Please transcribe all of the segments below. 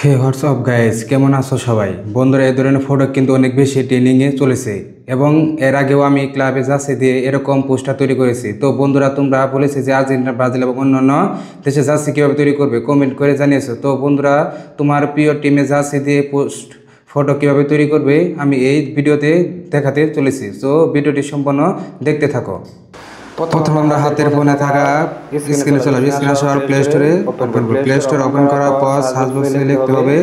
হে WhatsApp guys, কেমন আছো সবাই? বন্ধুরা, এই ধরনের ফটো কিন্তু অনেক বেশি ট্রেন্ডিংয়ে চলেছে এবং এর আগেও আমি ক্লাবে জার্সি দিয়ে এরকম পোস্টার তৈরি করেছি। তো বন্ধুরা, তোমরা বলেছে যে আর্জেন্টিনা, ব্রাজিল এবং অন্যান্য দেশে জার্সি কীভাবে তৈরি করবে, কমেন্ট করে জানিয়েছো। তো বন্ধুরা, তোমার প্রিয় টিমে জার্সি দিয়ে ফটো কীভাবে তৈরি করবে আমি এই ভিডিওতে দেখাতে চলেছি। তো ভিডিওটি সম্পূর্ণ দেখতে থাকো। প্রথমে আমরা হাতের ফোনে থাকা স্ক্রিনে চলে আসবে। স্ক্রিনে আসার প্লে স্টোরে ওপেন করব। প্লে স্টোর ওপেন করার পর সার্চ বক্সে লিখতে হবে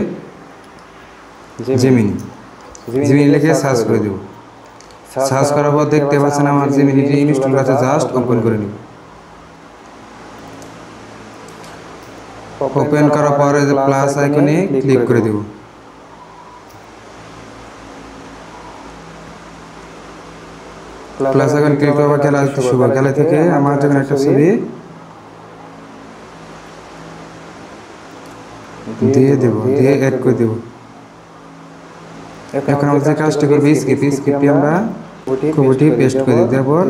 জেমিনি। জেমিনি লিখে সার্চ করে দেব। সার্চ করার পর দেখতে পাচ্ছেন আমার জেমিনিটি ইনস্টল আছে, জাস্ট ওপেন করে নেব। ওপেন করার পর এই যে প্লাস আইকনে ক্লিক করে দেব। প্লাস আইকন ক্লিক করার পর গ্যালারি শুরু হবে। গ্যালারি থেকে আমার যখন একটা ছবি দিয়ে দেব, দিয়ে অ্যাড করে দেব। এখন আমরা যে কাজটি করবো, স্ক্রিপ্টটি আমরা খুবটি পেস্ট করে দিই, তারপর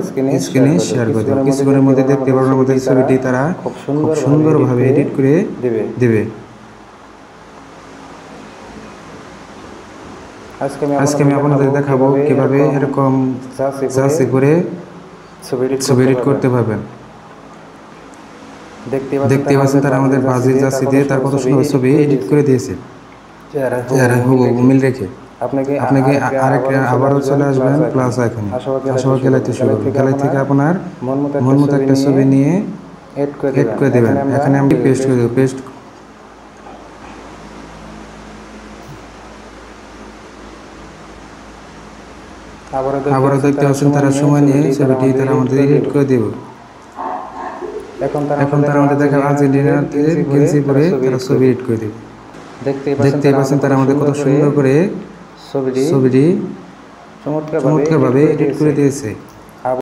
স্ক্রিনে শেয়ার করে দেব। কিছুক্ষণের মধ্যে দেখতে পারবেন আমাদের ছবিটি তারা খুব সুন্দরভাবে এডিট করে দেবে। আজকে আমি আপনাদের দেখাবো কিভাবে এরকম জার্সি করে ছবি এডিট করতে পারবেন। দেখতে পাচ্ছেন তারা আমাদের ব্রাজিল জার্সি দিয়ে তার কত সুন্দর ছবি এডিট করে দিয়েছে, হুবহু মিল রেখে। আপনাকে আবারও চলে আসবেন প্লাস আইকনে, আশাবাদ গ্যালারিতে শুরু করবেন। গ্যালারি থেকে আপনার মন মতো একটা ছবি নিয়ে এড করে দেবেন। এখানে আমি পেস্ট করে দেবো। পেস্ট আবারও দেখতে পাচ্ছেন তারা সময় নিয়ে ছবিটি তারা আমাদের এডিট করে দেবে। এখন তারা আমাদের দেখা আর্জেন্টিনার গেঞ্জি পরে তারা ছবি এডিট করে দেবে। দেখতে পাচ্ছেন তারা আমাদের কত সুন্দর করে ছবিটি চমৎকারভাবে এডিট করে দিয়েছে।